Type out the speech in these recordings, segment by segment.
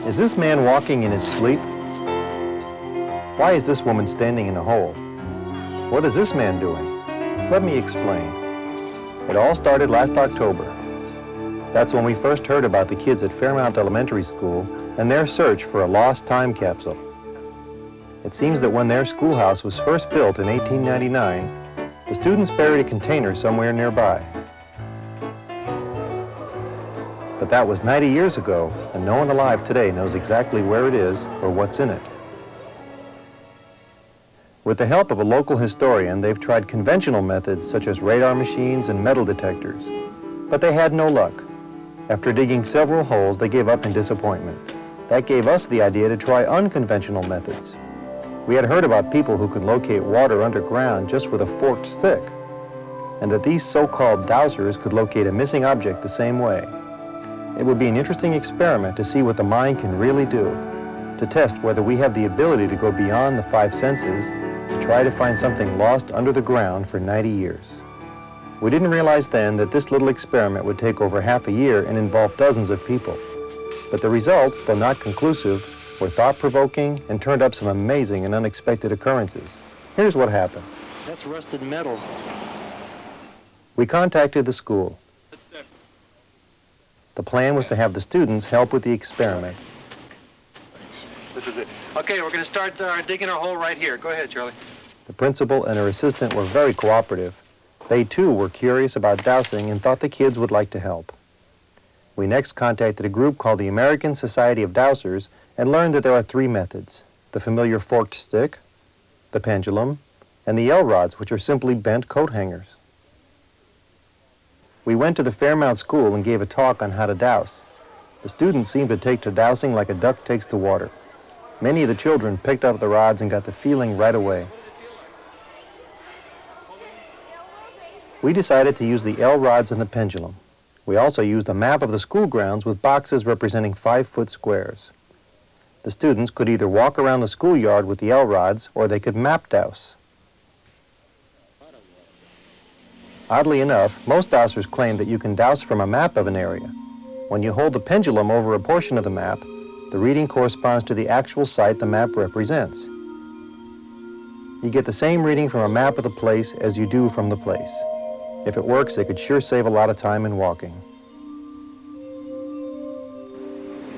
Is this man walking in his sleep? Why is this woman standing in a hole? What is this man doing? Let me explain. It all started last October. That's when we first heard about the kids at Fairmont Elementary School and their search for a lost time capsule. It seems that when their schoolhouse was first built in 1899, the students buried a container somewhere nearby. But that was 90 years ago, and no one alive today knows exactly where it is or what's in it. With the help of a local historian, they've tried conventional methods such as radar machines and metal detectors, but they had no luck. After digging several holes, they gave up in disappointment. That gave us the idea to try unconventional methods. We had heard about people who could locate water underground just with a forked stick, and that these so-called dowsers could locate a missing object the same way. It would be an interesting experiment to see what the mind can really do, to test whether we have the ability to go beyond the five senses to try to find something lost under the ground for 90 years. We didn't realize then that this little experiment would take over half a year and involve dozens of people. But the results, though not conclusive, were thought-provoking and turned up some amazing and unexpected occurrences. Here's what happened. That's rusted metal. We contacted the school. The plan was to have the students help with the experiment. This is it. Okay, we're going to start digging our hole right here. Go ahead, Charlie. The principal and her assistant were very cooperative. They, too, were curious about dowsing and thought the kids would like to help. We next contacted a group called the American Society of Dowsers and learned that there are three methods: the familiar forked stick, the pendulum, and the L-rods, which are simply bent coat hangers. We went to the Fairmont School and gave a talk on how to douse. The students seemed to take to dowsing like a duck takes to water. Many of the children picked up the rods and got the feeling right away. We decided to use the L-rods and the pendulum. We also used a map of the school grounds with boxes representing 5-foot squares. The students could either walk around the schoolyard with the L-rods or they could map douse. Oddly enough, most dowsers claim that you can douse from a map of an area. When you hold the pendulum over a portion of the map, the reading corresponds to the actual site the map represents. You get the same reading from a map of the place as you do from the place. If it works, it could sure save a lot of time in walking.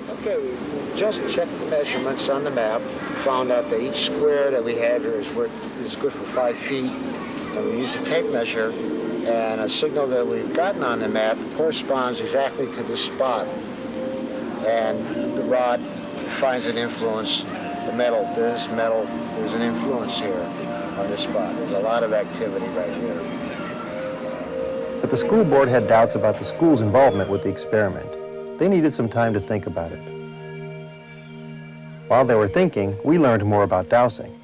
Okay, we just checked the measurements on the map, found out that each square that we have here is good for 5 feet, and we used a tape measure, and a signal that we've gotten on the map corresponds exactly to this spot. And the rod finds an influence. The metal, there's an influence here on this spot. There's a lot of activity right here. But the school board had doubts about the school's involvement with the experiment. They needed some time to think about it. While they were thinking, we learned more about dowsing.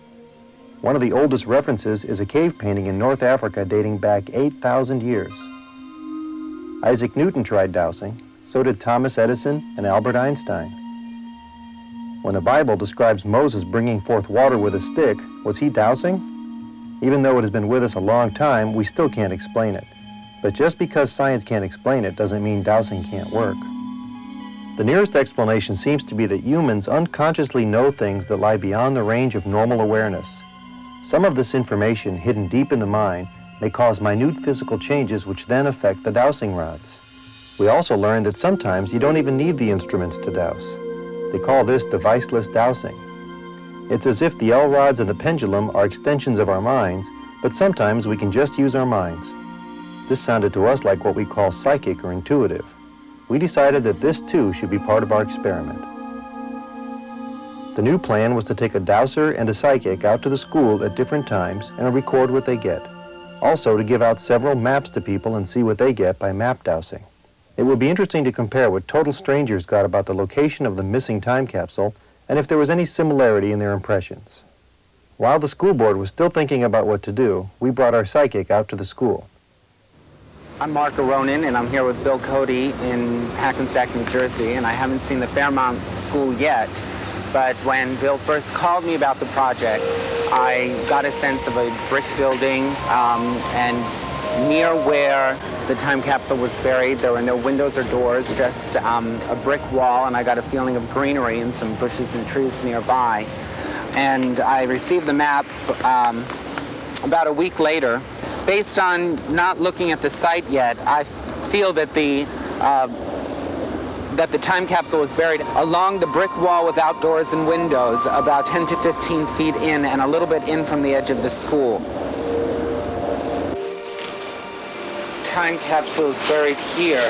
One of the oldest references is a cave painting in North Africa dating back 8,000 years. Isaac Newton tried dowsing, so did Thomas Edison and Albert Einstein. When the Bible describes Moses bringing forth water with a stick, was he dowsing? Even though it has been with us a long time, we still can't explain it. But just because science can't explain it doesn't mean dowsing can't work. The nearest explanation seems to be that humans unconsciously know things that lie beyond the range of normal awareness. Some of this information, hidden deep in the mind, may cause minute physical changes which then affect the dowsing rods. We also learned that sometimes you don't even need the instruments to douse. They call this deviceless dowsing. It's as if the L-rods and the pendulum are extensions of our minds, but sometimes we can just use our minds. This sounded to us like what we call psychic or intuitive. We decided that this too should be part of our experiment. The new plan was to take a dowser and a psychic out to the school at different times and record what they get. Also to give out several maps to people and see what they get by map dowsing. It would be interesting to compare what total strangers got about the location of the missing time capsule and if there was any similarity in their impressions. While the school board was still thinking about what to do, we brought our psychic out to the school. I'm Mark Aronin, and I'm here with Bill Cody in Hackensack, New Jersey, and I haven't seen the Fairmont School yet. But when Bill first called me about the project, I got a sense of a brick building and near where the time capsule was buried. There were no windows or doors, just a brick wall, and I got a feeling of greenery and some bushes and trees nearby. And I received the map about a week later. Based on not looking at the site yet, I feel that the time capsule was buried along the brick wall with outdoors and windows, about 10 to 15 feet in and a little bit in from the edge of the school. Time capsule is buried here.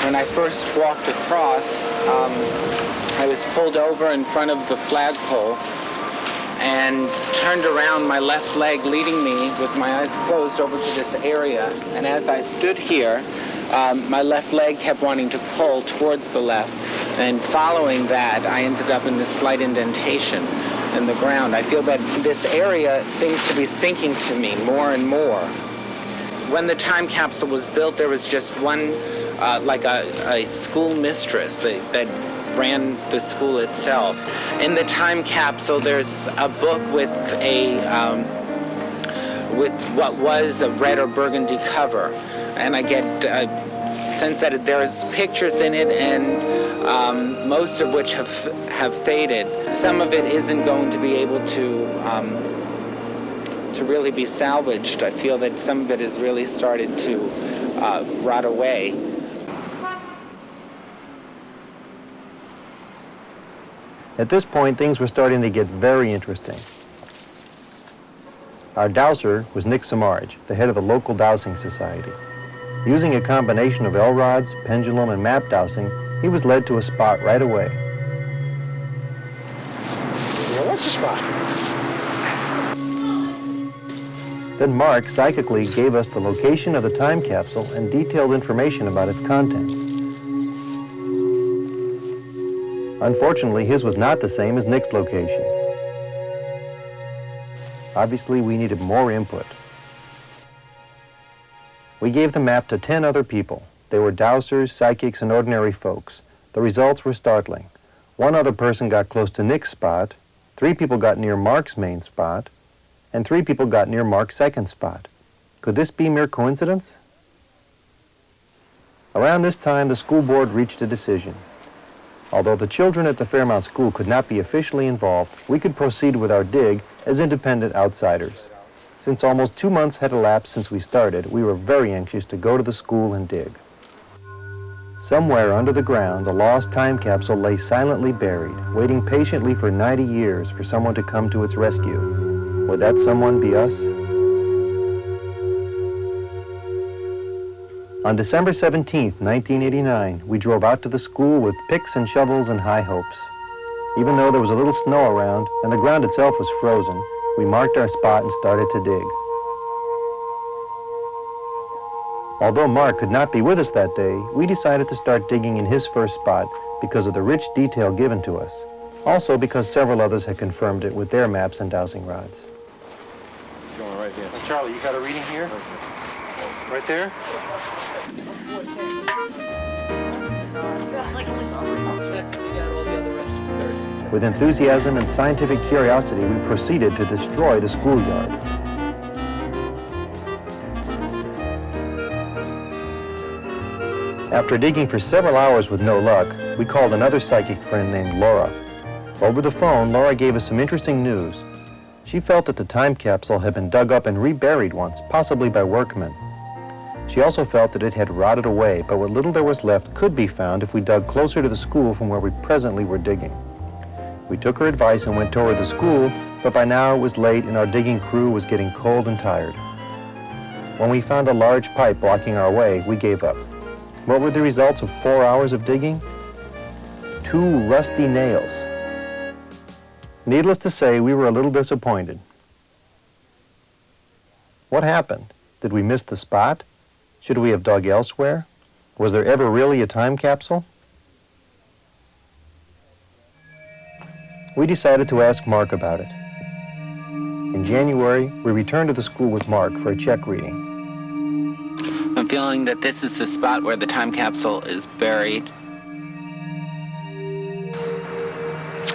When I first walked across, I was pulled over in front of the flagpole and turned around, my left leg leading me with my eyes closed over to this area. And as I stood here, my left leg kept wanting to pull towards the left. And following that, I ended up in this slight indentation in the ground. I feel that this area seems to be sinking to me more and more. When the time capsule was built, there was just one, like a school mistress that ran the school itself. In the time capsule, there's a book with what was a red or burgundy cover, and I get a sense that there's pictures in it, and most of which have faded. Some of it isn't going to be able to really be salvaged. I feel that some of it has really started to rot away. At this point, things were starting to get very interesting. Our dowser was Nick Samarge, the head of the local dowsing society. Using a combination of L-rods, pendulum, and map dowsing, he was led to a spot right away. Yeah, what's the spot? Then Mark psychically gave us the location of the time capsule and detailed information about its contents. Unfortunately, his was not the same as Nick's location. Obviously, we needed more input. We gave the map to 10 other people. They were dowsers, psychics, and ordinary folks. The results were startling. One other person got close to Nick's spot, 3 people got near Mark's main spot, and 3 people got near Mark's second spot. Could this be mere coincidence? Around this time, the school board reached a decision. Although the children at the Fairmont School could not be officially involved, we could proceed with our dig as independent outsiders. Since almost 2 months had elapsed since we started, we were very anxious to go to the school and dig. Somewhere under the ground, the lost time capsule lay silently buried, waiting patiently for 90 years for someone to come to its rescue. Would that someone be us? On December 17, 1989, we drove out to the school with picks and shovels and high hopes. Even though there was a little snow around and the ground itself was frozen, we marked our spot and started to dig. Although Mark could not be with us that day, we decided to start digging in his first spot because of the rich detail given to us. Also because several others had confirmed it with their maps and dowsing rods. Going right here. Charlie, you got a reading here? Right there? With enthusiasm and scientific curiosity, we proceeded to destroy the schoolyard. After digging for several hours with no luck, we called another psychic friend named Laura. Over the phone, Laura gave us some interesting news. She felt that the time capsule had been dug up and reburied once, possibly by workmen. She also felt that it had rotted away, but what little there was left could be found if we dug closer to the school from where we presently were digging. We took her advice and went toward the school, but by now it was late and our digging crew was getting cold and tired. When we found a large pipe blocking our way, we gave up. What were the results of 4 hours of digging? 2 rusty nails. Needless to say, we were a little disappointed. What happened? Did we miss the spot? Should we have dug elsewhere? Was there ever really a time capsule? We decided to ask Mark about it. In January, we returned to the school with Mark for a check reading. I'm feeling that this is the spot where the time capsule is buried.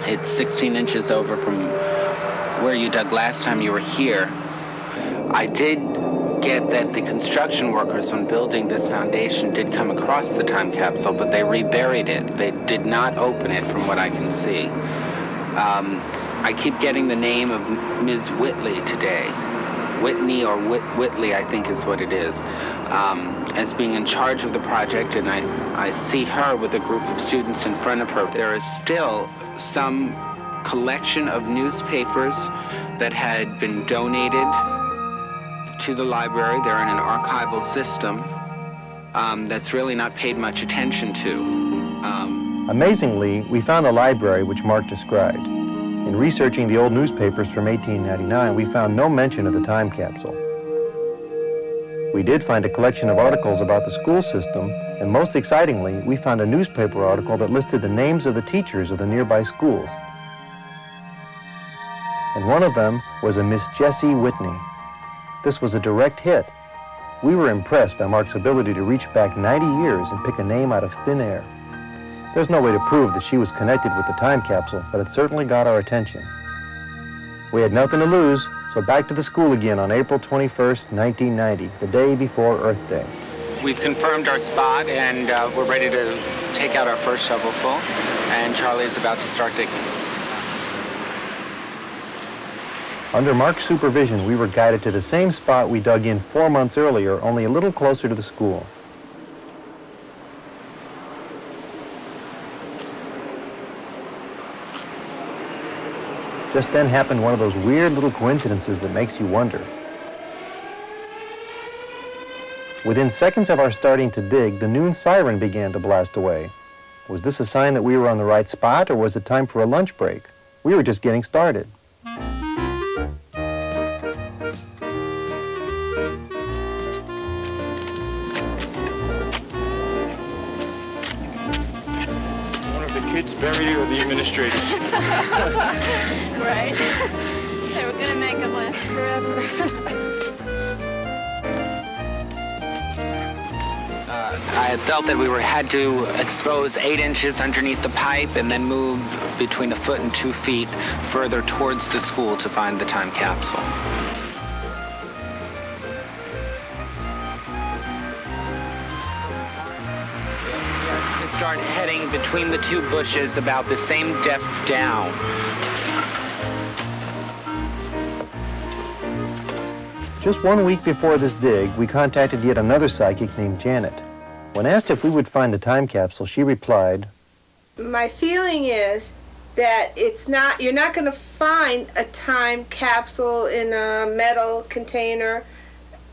It's 16 inches over from where you dug last time you were here. I did get that the construction workers, when building this foundation, did come across the time capsule, but they reburied it. They did not open it, from what I can see. I keep getting the name of Ms. Whitley today. Whitney or Whitley, I think is what it is, as being in charge of the project, and I see her with a group of students in front of her. There is still some collection of newspapers that had been donated to the library. They're in an archival system that's really not paid much attention to. Amazingly, we found the library which Mark described. In researching the old newspapers from 1899, we found no mention of the time capsule. We did find a collection of articles about the school system, and most excitingly, we found a newspaper article that listed the names of the teachers of the nearby schools. And one of them was a Miss Jessie Whitney. This was a direct hit. We were impressed by Mark's ability to reach back 90 years and pick a name out of thin air. There's no way to prove that she was connected with the time capsule, but it certainly got our attention. We had nothing to lose, so back to the school again on April 21st, 1990, the day before Earth Day. We've confirmed our spot, and we're ready to take out our first shovelful, and Charlie is about to start digging. Under Mark's supervision, we were guided to the same spot we dug in 4 months earlier, only a little closer to the school. Just then happened one of those weird little coincidences that makes you wonder. Within seconds of our starting to dig, the noon siren began to blast away. Was this a sign that we were on the right spot, or was it time for a lunch break? We were just getting started. Kids buried here, or the administrators. Right? They were gonna make them last forever. I had felt that we had to expose 8 inches underneath the pipe and then move between 1 foot and 2 feet further towards the school to find the time capsule. Start heading between the 2 bushes about the same depth down. Just 1 week before this dig, we contacted yet another psychic named Janet. When asked if we would find the time capsule, she replied, "My feeling is that you're not going to find a time capsule in a metal container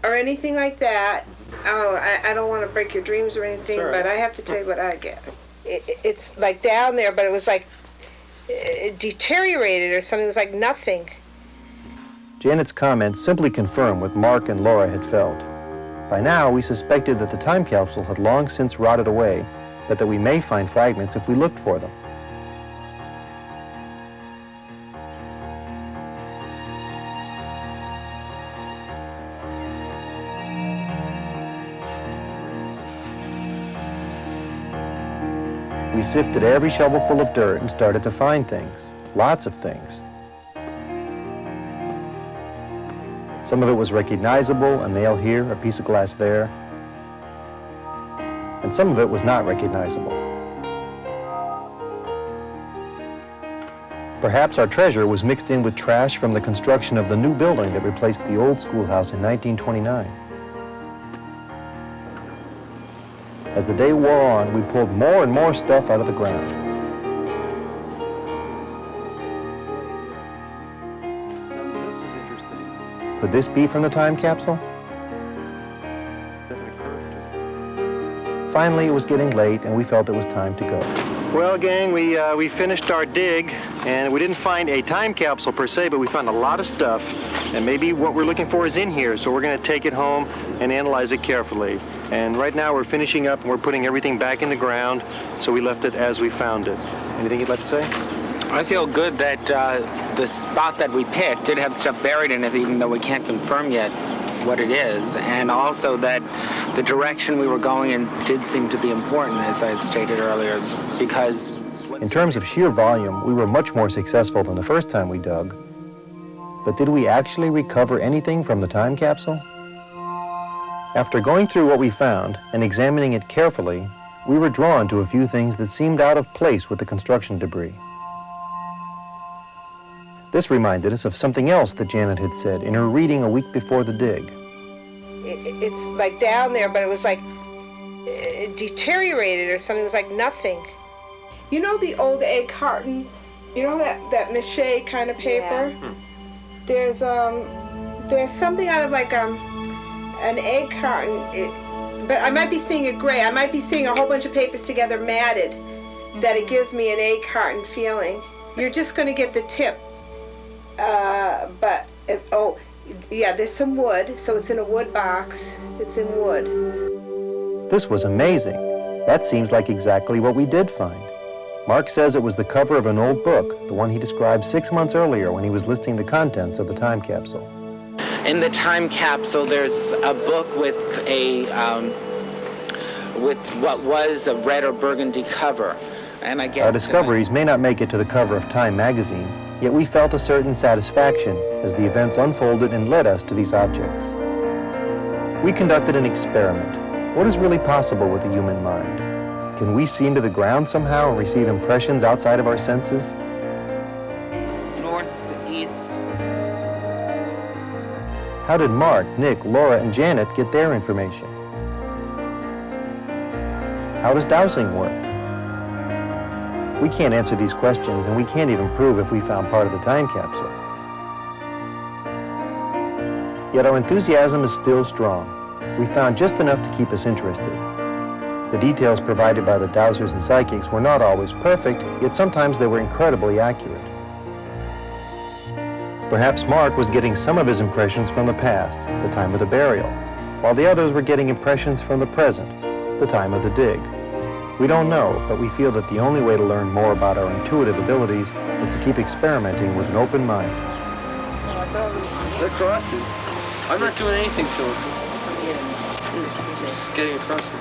or anything like that. Oh, I don't want to break your dreams or anything, but I have to tell you what I get. It's like down there, but it was like it deteriorated or something. It was like nothing." Janet's comments simply confirmed what Mark and Laura had felt. By now, we suspected that the time capsule had long since rotted away, but that we may find fragments if we looked for them. We sifted every shovelful of dirt and started to find things, lots of things. Some of it was recognizable, a nail here, a piece of glass there, and some of it was not recognizable. Perhaps our treasure was mixed in with trash from the construction of the new building that replaced the old schoolhouse in 1929. As the day wore on, we pulled more and more stuff out of the ground. This is interesting. Could this be from the time capsule? Finally, it was getting late, and we felt it was time to go. Well, gang, we finished our dig, and we didn't find a time capsule per se, but we found a lot of stuff, and maybe what we're looking for is in here, so we're going to take it home and analyze it carefully. And right now we're finishing up and we're putting everything back in the ground, so we left it as we found it. Anything you'd like to say? I feel good that the spot that we picked did have stuff buried in it, even though we can't confirm yet what it is, and also that the direction we were going in did seem to be important, as I had stated earlier, because... In terms of sheer volume, we were much more successful than the first time we dug. But did we actually recover anything from the time capsule? After going through what we found and examining it carefully, we were drawn to a few things that seemed out of place with the construction debris. This reminded us of something else that Janet had said in her reading a week before the dig. It's like down there, but it was like deteriorated or something. It was like nothing. You know the old egg cartons? You know that mache kind of paper? Yeah. There's something out of like an egg carton, but I might be seeing it gray. I might be seeing a whole bunch of papers together matted, that it gives me an egg carton feeling. You're just going to get the tip, yeah, there's some wood, so it's in a wood box. It's in wood. This was amazing. That seems like exactly what we did find. Mark says it was the cover of an old book, the one he described 6 months earlier when he was listing the contents of the time capsule. In the time capsule, there's a book with what was a red or burgundy cover. And I guess our discoveries may not make it to the cover of Time magazine, yet we felt a certain satisfaction as the events unfolded and led us to these objects. We conducted an experiment. What is really possible with the human mind? Can we see into the ground somehow and receive impressions outside of our senses? North, east. How did Mark, Nick, Laura, and Janet get their information? How does dowsing work? We can't answer these questions, and we can't even prove if we found part of the time capsule. Yet our enthusiasm is still strong. We found just enough to keep us interested. The details provided by the dowsers and psychics were not always perfect, yet sometimes they were incredibly accurate. Perhaps Mark was getting some of his impressions from the past, the time of the burial, while the others were getting impressions from the present, the time of the dig. We don't know, but we feel that the only way to learn more about our intuitive abilities is to keep experimenting with an open mind. They're crossing. I'm not doing anything to them. Just getting across it.